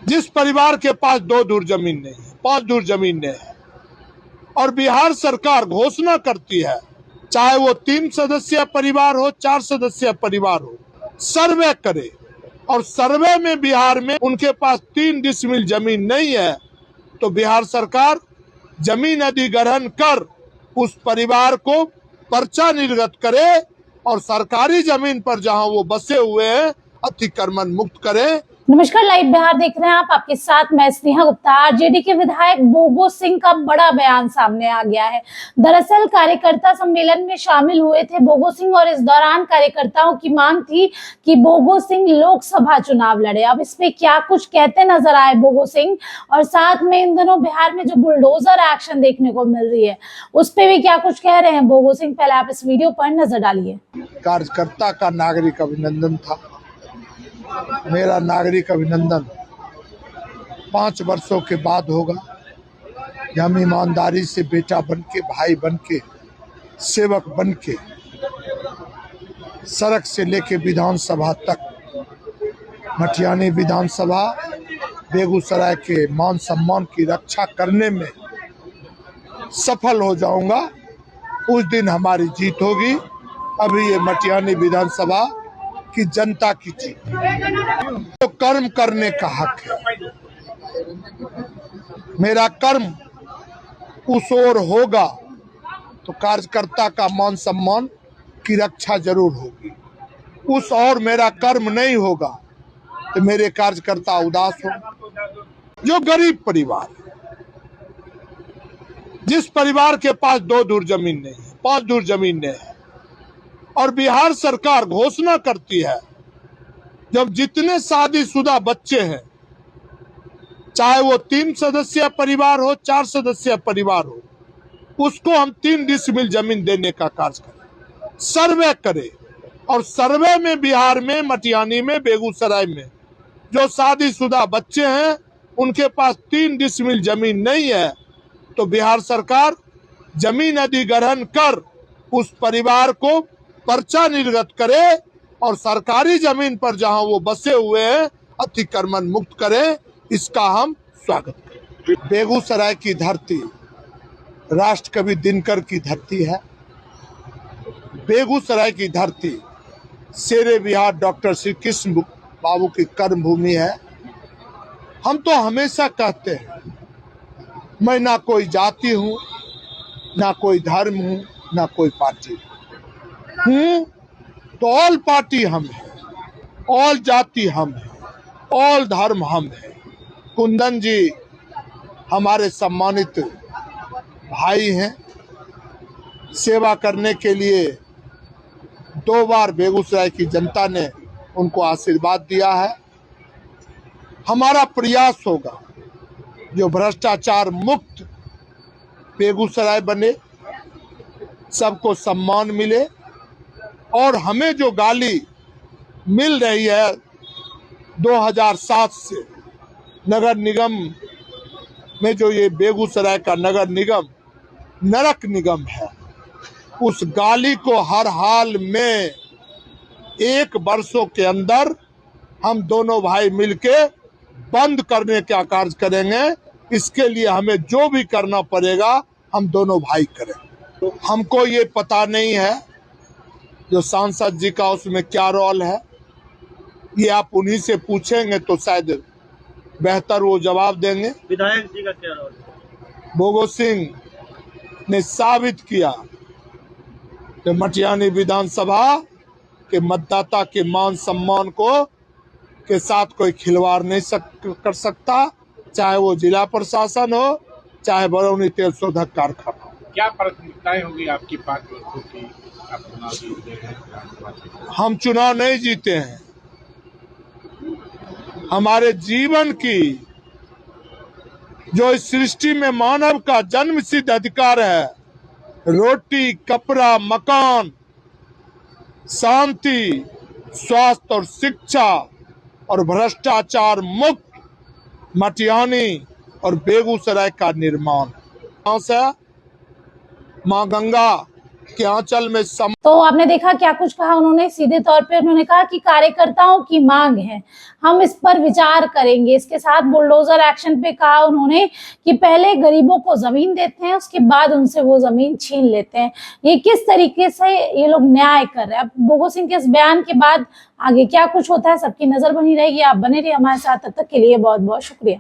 जिस परिवार के पास 2 दूर जमीन नहीं है, 5 दूर जमीन नहीं है, और बिहार सरकार घोषणा करती है, चाहे वो 3 सदस्यीय परिवार हो, 4 सदस्यीय परिवार हो, सर्वे करे, और सर्वे में बिहार में उनके पास 3 डिसमिल जमीन नहीं है, तो बिहार सरकार जमीन अधिग्रहण कर उस परिवार को पर्चा निर्गत करे और सरकारी जमीन पर जहां वो बसे हुए हैं अतिक्रमण मुक्त करे। नमस्कार, लाइव बिहार देख रहे हैं आप। आपके साथ मैं स्नेहा गुप्ता। आरजेडी के विधायक बोगो सिंह का बड़ा बयान सामने आ गया है। दरअसल कार्यकर्ता सम्मेलन में शामिल हुए थे बोगो सिंह और इस दौरान कार्यकर्ताओं की मांग थी कि बोगो सिंह लोकसभा चुनाव लड़े। अब इसमें क्या कुछ कहते नजर आए बोगो सिंह, और साथ में इन दिनों बिहार में जो बुलडोजर एक्शन देखने को मिल रही है उस पर भी क्या कुछ कह रहे हैं बोगो सिंह। पहले आप इस वीडियो पर नजर डालिए। कार्यकर्ता का नागरिक अभिनंदन था। मेरा नागरिक अभिनंदन 5 वर्षों के बाद होगा। हम ईमानदारी से बेटा बन के, भाई बन के, सेवक बन के सड़क से लेके विधानसभा तक, मटियानी विधानसभा, बेगूसराय के मान सम्मान की रक्षा करने में सफल हो जाऊंगा। उस दिन हमारी जीत होगी। अभी ये मटियानी विधानसभा की जनता की जीत। तो कर्म करने का हक है। मेरा कर्म उस ओर होगा तो कार्यकर्ता का मान सम्मान की रक्षा जरूर होगी। उस और मेरा कर्म नहीं होगा तो मेरे कार्यकर्ता उदास हो। जो गरीब परिवार, जिस परिवार के पास 2 दूर जमीन नहीं है, 5 दूर जमीन नहीं है, और बिहार सरकार घोषणा करती है जब जितने शादीशुदा बच्चे हैं, चाहे वो 3 सदस्यीय परिवार हो, 4 सदस्यीय परिवार हो, उसको हम 3 डिसमिल जमीन देने का कार्य करें, सर्वे करे, और सर्वे में बिहार में, मटियानी में, बेगूसराय में जो शादीशुदा बच्चे हैं उनके पास 3 डिसमिल जमीन नहीं है, तो बिहार सरकार जमीन अधिग्रहण कर उस परिवार को पर्चा निर्गत करे और सरकारी जमीन पर जहां वो बसे हुए हैं अतिक्रमण मुक्त करे। इसका हम स्वागत करें। बेगूसराय की धरती राष्ट्रकवि दिनकर की धरती है। बेगूसराय की धरती शेरे बिहार डॉक्टर श्री कृष्ण बाबू की कर्म भूमि है। हम तो हमेशा कहते हैं, मैं ना कोई जाति हूँ, ना कोई धर्म हूँ, ना कोई पार्टी हूँ, तो ऑल पार्टी हम है, ऑल जाति हम है, ऑल धर्म हम है। कुंदन जी हमारे सम्मानित भाई हैं। सेवा करने के लिए 2 बार बेगूसराय की जनता ने उनको आशीर्वाद दिया है। हमारा प्रयास होगा जो भ्रष्टाचार मुक्त बेगूसराय बने, सबको सम्मान मिले, और हमें जो गाली मिल रही है 2007 से नगर निगम में, जो ये बेगूसराय का नगर निगम नरक निगम है, उस गाली को हर हाल में 1 वर्षों के अंदर हम दोनों भाई मिलके बंद करने का कार्य करेंगे। इसके लिए हमें जो भी करना पड़ेगा हम दोनों भाई करें। हमको ये पता नहीं है जो सांसद जी का उसमें क्या रोल है, ये आप उन्हीं से पूछेंगे तो शायद बेहतर वो जवाब देंगे। विधायक जी का क्या रोल है? बोगो सिंह ने साबित किया कि मटियानी विधानसभा के मतदाता के मान सम्मान को के साथ कोई खिलवाड़ नहीं कर सकता, चाहे वो जिला प्रशासन हो, चाहे बरौनी तेल शोधक कारखाना हो। क्या प्राथमिकताएं होगी आपकी पार्टी की? आप चुनाव जीतते हैं? हम चुनाव नहीं जीते हैं। हमारे जीवन की जो इस सृष्टि में मानव का जन्म सिद्ध अधिकार है, रोटी, कपड़ा, मकान, शांति, स्वास्थ्य और शिक्षा और भ्रष्टाचार मुक्त मटियानी और बेगूसराय का निर्माण। से मां गंगा के आंचल में सम तो आपने देखा क्या कुछ कहा उन्होंने। सीधे तौर पे उन्होंने कहा कि कार्यकर्ताओं की मांग है, हम इस पर विचार करेंगे। इसके साथ बुलडोजर एक्शन पे कहा उन्होंने कि पहले गरीबों को जमीन देते हैं, उसके बाद उनसे वो जमीन छीन लेते हैं। ये किस तरीके से ये लोग न्याय कर रहे हैं। अब बोगो सिंह के इस बयान के बाद आगे क्या कुछ होता है, सबकी नजर बनी रहेगी। आप बने रहिए हमारे साथ, तब तक के लिए बहुत बहुत शुक्रिया।